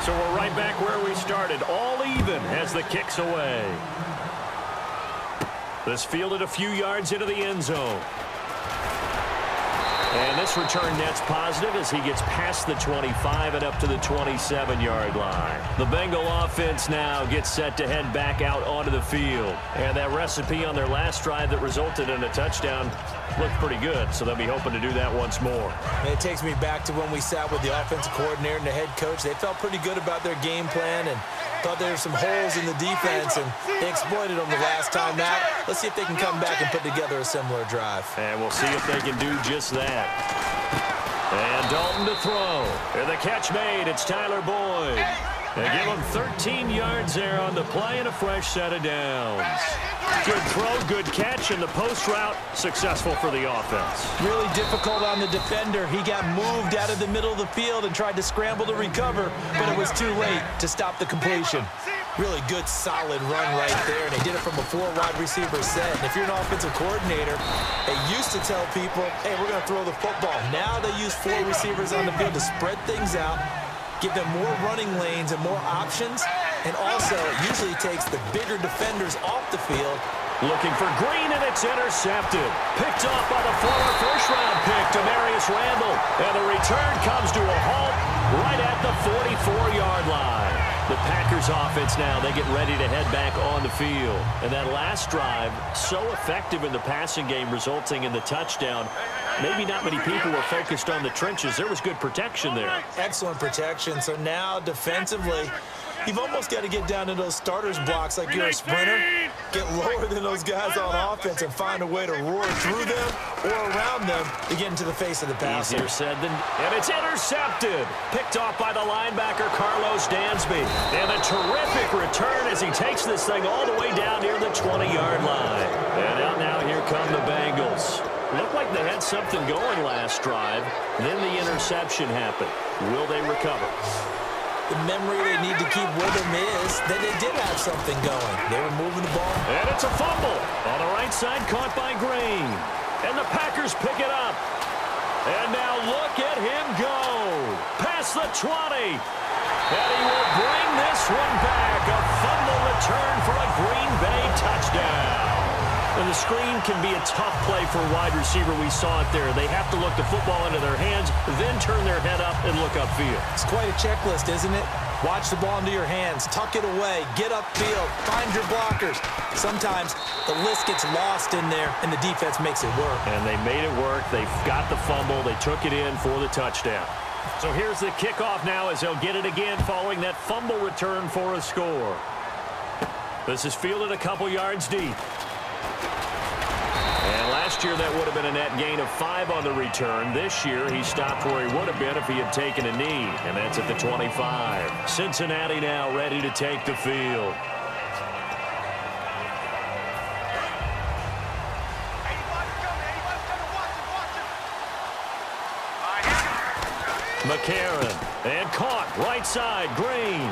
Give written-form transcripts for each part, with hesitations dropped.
So we're right back where we started, all even as the kick's away. This fielded a few yards into the end zone. And this return net's positive as he gets past the 25 and up to the 27-yard line. The Bengal offense now gets set to head back out onto the field. And that recipe on their last drive that resulted in a touchdown looked pretty good, so they'll be hoping to do that once more. And it takes me back to when we sat with the offensive coordinator and the head coach. They felt pretty good about their game plan and thought there were some holes in the defense, and they exploited them the last time out. Let's see if they can come back and put together a similar drive. And we'll see if they can do just that. And Dalton to throw. And the catch made. It's Tyler Boyd. They give him 13 yards there on the play and a fresh set of downs. Good throw, good catch, and the post route successful for the offense. Really difficult on the defender. He got moved out of the middle of the field and tried to scramble to recover, but it was too late to stop the completion. Really good, solid run right there, and they did it from a 4-wide receiver set. And if you're an offensive coordinator, they used to tell people, hey, we're going to throw the football. Now they use 4 receivers on the field to spread things out, give them more running lanes and more options, and also it usually takes the bigger defenders off the field. Looking for Green, and it's intercepted. Picked off by the former first-round pick, Demarius Randall. And the return comes to a halt right at the 44-yard line. The Packers offense now, they get ready to head back on the field. And that last drive, so effective in the passing game, resulting in the touchdown. Maybe not many people were focused on the trenches. There was good protection there. Excellent protection. So now defensively, you've almost got to get down to those starters blocks like you're a sprinter. Get lower than those guys on offense and find a way to roar through them or around them to get into the face of the passer. Easier said than, and it's intercepted. Picked off by the linebacker, Carlos Dansby. And a terrific return as he takes this thing all the way down near the 20-yard line. And out now, here come the Bengals. Looked like they had something going last drive. Then the interception happened. Will they recover? The memory they need to keep with them is that they did have something going. They were moving the ball. And it's a fumble. On the right side, caught by Green. And the Packers pick it up. And now look at him go. Past the 20. And he will bring this one back. A fumble return for a Green Bay touchdown. And the screen can be a tough play for a wide receiver. We saw it there. They have to look the football into their hands, then turn their head up and look upfield. It's quite a checklist, isn't it? Watch the ball into your hands, tuck it away, get upfield, find your blockers. Sometimes the list gets lost in there, and the defense makes it work. And they made it work. They got the fumble. They took it in for the touchdown. So here's the kickoff now as they'll get it again following that fumble return for a score. This is fielded a couple yards deep. And last year, that would have been a net gain of 5 on the return. This year, he stopped where he would have been if he had taken a knee, and that's at the 25. Cincinnati now ready to take the field. McCarron, and caught, right side, Green.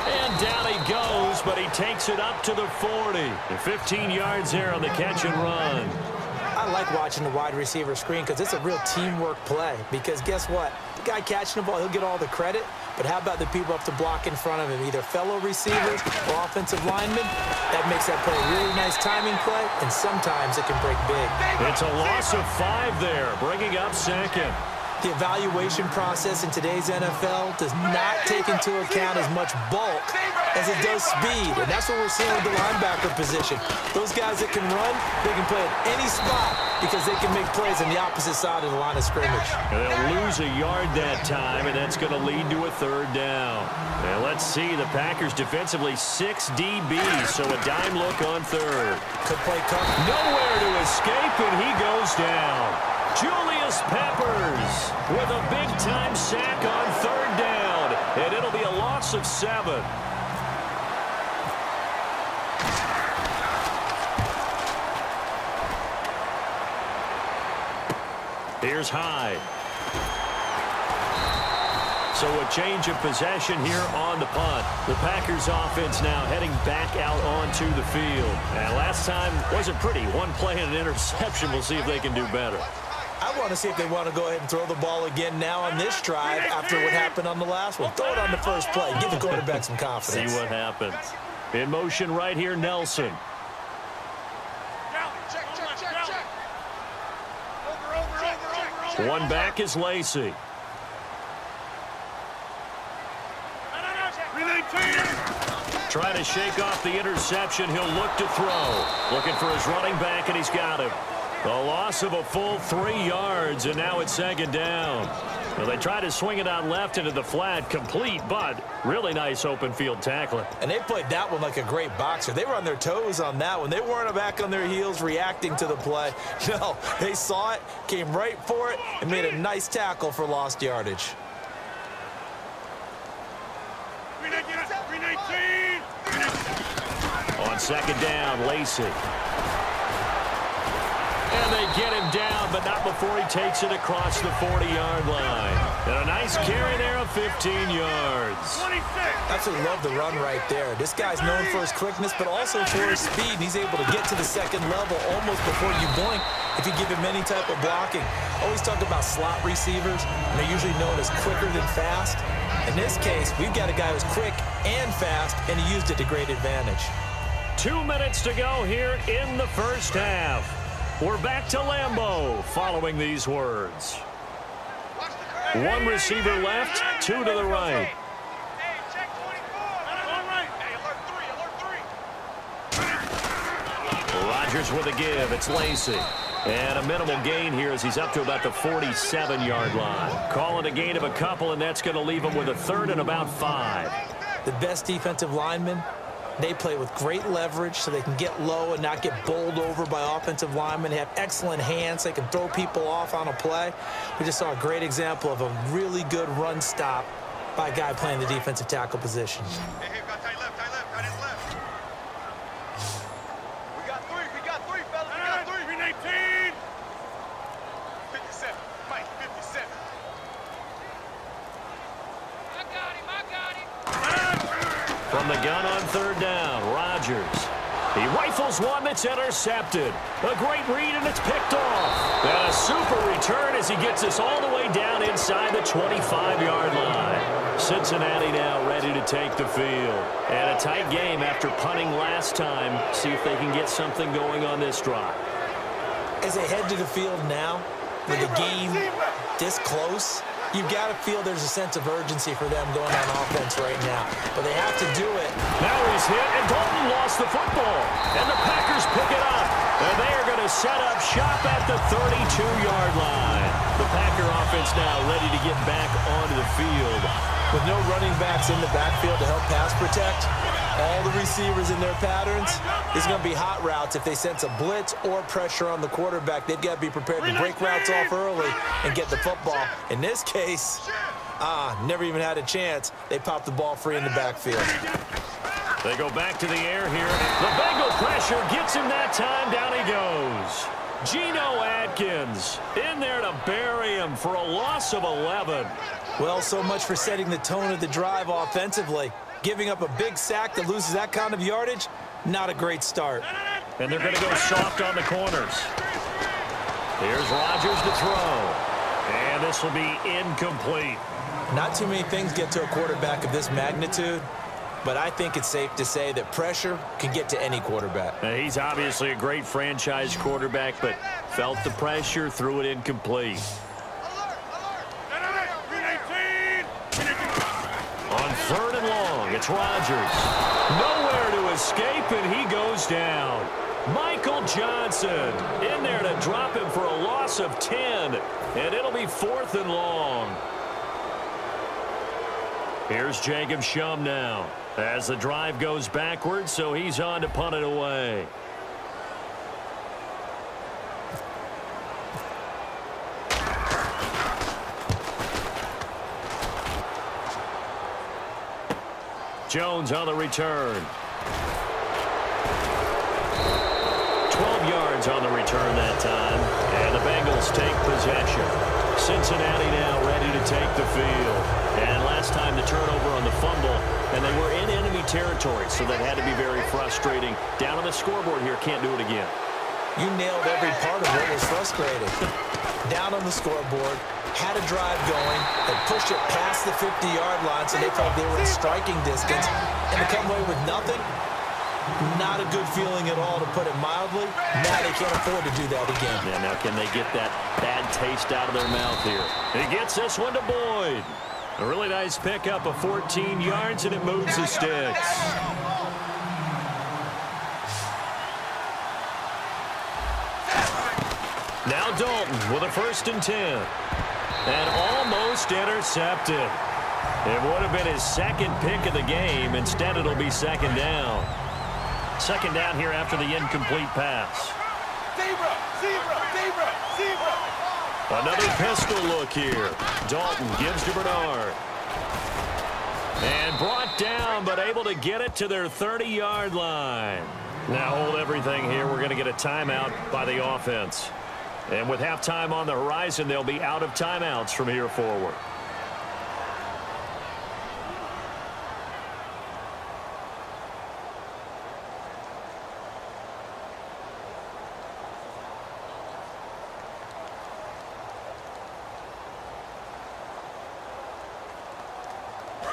And down he goes, but he takes it up to the 40. And 15 yards there on the catch and run. I like watching the wide receiver screen because it's a real teamwork play. Because guess what? The guy catching the ball, he'll get all the credit. But how about the people up to block in front of him, either fellow receivers or offensive linemen? That makes that play a really nice timing play, and sometimes it can break big. It's a loss of 5 there, bringing up second. The evaluation process in today's NFL does not take into account as much bulk as it does speed, and that's what we're seeing with the linebacker position. Those guys that can run, they can play at any spot because they can make plays on the opposite side of the line of scrimmage. And they'll lose a yard that time, and that's going to lead to a 3rd down. And let's see, the Packers defensively 6 DBs, so a dime look on 3rd. Could play cover. Nowhere to escape, and he goes down. Julius Peppers with a big-time sack on 3rd down, and it'll be a loss of 7. Here's Hyde. So a change of possession here on the punt. The Packers offense now heading back out onto the field. And last time wasn't pretty. One play and an interception. We'll see if they can do better. I want to see if they want to go ahead and throw the ball again now on this drive after what happened on the last one. Throw it on the first play. Give the quarterback some confidence. See what happens. In motion right here, Nelson. One back is Lacey. Trying to shake off the interception. He'll look to throw. Looking for his running back, and he's got him. A loss of a full 3 yards, and now it's second down. Well, they try to swing it out left into the flat, complete, but really nice open field tackling. And they played that one like a great boxer. They were on their toes on that one. They weren't back on their heels reacting to the play. No, they saw it, came right for it, and made a nice tackle for lost yardage. On second down, Lacey. And they get him down, but not before he takes it across the 40-yard line. And a nice carry there of 15 yards. Absolutely love the run right there. This guy's known for his quickness, but also for his speed. He's able to get to the second level almost before you blink if you give him any type of blocking. Always talk about slot receivers, and they're usually known as quicker than fast. In this case, we've got a guy who's quick and fast, and he used it to great advantage. 2 minutes to go here in the first half. We're back to Lambeau following these words. One receiver left, 2 to the right. Rodgers with a give. It's Lacey. And a minimal gain here as he's up to about the 47-yard line. Calling a gain of a couple, and that's going to leave him with a third and about 5. The best defensive linemen, they play with great leverage so they can get low and not get bowled over by offensive linemen. They have excellent hands. They can throw people off on a play. We just saw a great example of a really good run stop by a guy playing the defensive tackle position. Hey, tight left, tight his left. We got three, fellas. We got three. 319. 57. Mike, 57. I got him. From the gun on third down, Rodgers. He rifles one that's intercepted. A great read, and it's picked off. And a super return as he gets us all the way down inside the 25-yard line. Cincinnati now ready to take the field. And a tight game after punting last time. See if they can get something going on this drive. As they head to the field now, with the game this close, you've got to feel there's a sense of urgency for them going on offense right now. But they have to do it. Now he's hit, and Dalton lost the football. And the Packers pick it up. And they are going to set up shop at the 32-yard line. The Packer offense now ready to get back onto the field. With no running backs in the backfield to help pass protect, all the receivers in their patterns, it's going to be hot routes. If they sense a blitz or pressure on the quarterback, they've got to be prepared to break routes off early and get the football. In this case, never even had a chance. They popped the ball free in the backfield. They go back to the air here. The Bengal pressure gets him that time. Down he goes. Geno Atkins in there to bury him for a loss of 11. Well, so much for setting the tone of the drive offensively. Giving up a big sack that loses that kind of yardage, not a great start. And they're going to go soft on the corners. Here's Rodgers to throw. And this will be incomplete. Not too many things get to a quarterback of this magnitude, but I think it's safe to say that pressure can get to any quarterback. Now, he's obviously a great franchise quarterback, but felt the pressure, threw it incomplete. On third and long, it's Rodgers. Nowhere to escape, and he goes down. Michael Johnson in there to drop him for a loss of 10, and it'll be 4th and long. Here's Jacob Shum now as the drive goes backwards, so he's on to punt it away. Jones on the return. 12 yards on the return that time. And the Bengals take possession. Cincinnati now ready to take the field. And last time the turnover on the fumble, and they were in enemy territory, so that had to be very frustrating. Down on the scoreboard here, can't do it again. You nailed every part of what was frustrating. down on the scoreboard, had a drive going, and pushed it past the 50-yard line so they felt they were in striking distance, and to come away with nothing, not a good feeling at all, to put it mildly. Now they can't afford to do that again. Yeah, now can they get that bad taste out of their mouth here? He gets this one to Boyd. A really nice pickup of 14 yards, and it moves the sticks. Now Dalton with a 1st and 10. And almost intercepted. It would have been his 2nd pick of the game. Instead, it'll be 2nd down. 2nd down here after the incomplete pass. Another pistol look here. Dalton gives to Bernard. And brought down, but able to get it to their 30-yard line. Now hold everything here. We're going to get a timeout by the offense. And with halftime on the horizon, they'll be out of timeouts from here forward.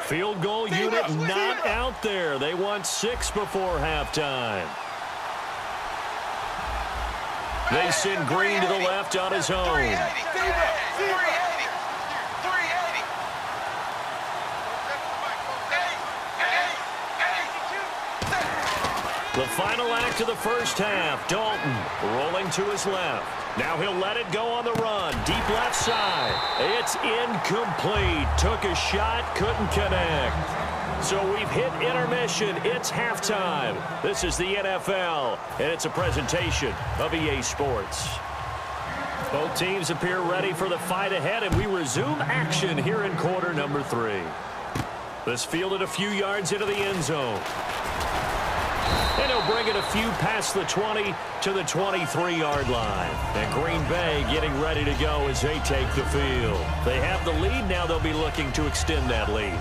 Field goal unit not out there. They want 6 before halftime. They send Green to the left on his own. 380. The final act of the first half. Dalton rolling to his left. Now he'll let it go on the run. Deep left side. It's incomplete. Took a shot, couldn't connect. So we've hit intermission. It's halftime. This is the NFL, and it's a presentation of EA Sports. Both teams appear ready for the fight ahead, and we resume action here in quarter number 3. This fielded a few yards into the end zone. And he'll bring it a few past the 20 to the 23-yard line. And Green Bay getting ready to go as they take the field. They have the lead. Now they'll be looking to extend that lead.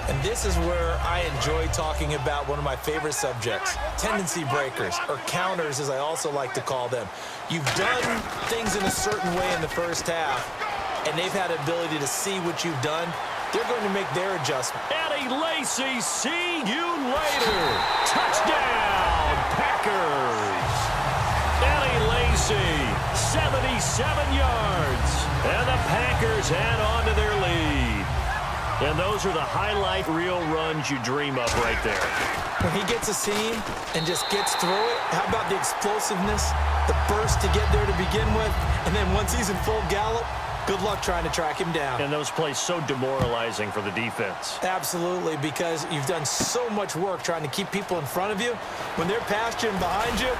And this is where I enjoy talking about one of my favorite subjects, tendency breakers, or counters as I also like to call them. You've done things in a certain way in the first half, and they've had the ability to see what you've done. They're going to make their adjustment. Eddie Lacy, see you later. Touchdown, Packers. Eddie Lacy, 77 yards. And the Packers add on to their lead. And those are the highlight reel runs you dream of right there. When he gets a seam and just gets through it, how about the explosiveness, the burst to get there to begin with, and then once he's in full gallop, good luck trying to track him down. And those plays so demoralizing for the defense. Absolutely, because you've done so much work trying to keep people in front of you. When they're past you and behind you,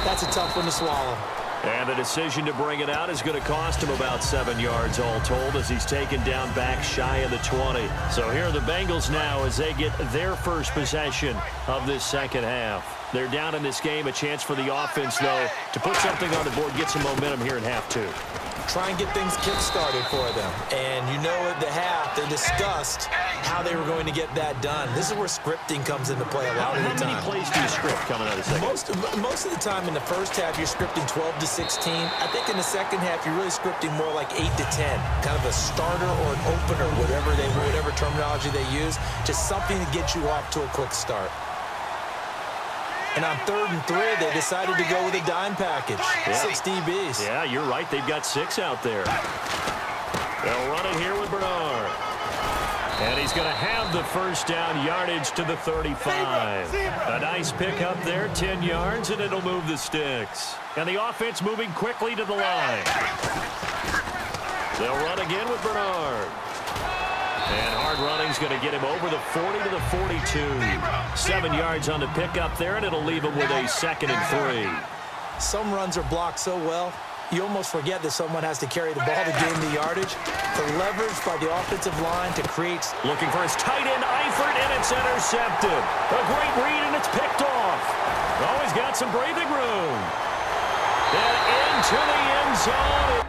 that's a tough one to swallow. And the decision to bring it out is going to cost him about 7 yards all told as he's taken down back shy of the 20. So here are the Bengals now as they get their first possession of this second half. They're down in this game. A chance for the offense, though, to put something on the board, get some momentum here in half 2. Try and get things kick-started for them. And you know at the half, they discussed how they were going to get that done. This is where scripting comes into play a lot of the time. How many plays do you script coming out of the second? Most of the time in the first half, you're scripting 12 to 16. I think in the second half, you're really scripting more like 8 to 10. Kind of a starter or an opener, whatever terminology they use. Just something to get you off to a quick start. And on 3rd and 3, they decided to go with a dime package. Yeah. 6 DBs. Yeah, you're right. They've got 6 out there. They'll run it here with Bernard. And he's going to have the first down, yardage to the 35. A nice pick up there, 10 yards, and it'll move the sticks. And the offense moving quickly to the line. They'll run again with Bernard. And hard running's going to get him over the 40 to the 42. 7 yards on the pickup there, and it'll leave him with a 2nd and 3. Some runs are blocked so well, you almost forget that someone has to carry the ball to gain the yardage. The leverage by the offensive line to create. Looking for his tight end, Eifert, and it's intercepted. A great read, and it's picked off. Oh, he's got some breathing room. And into the end zone.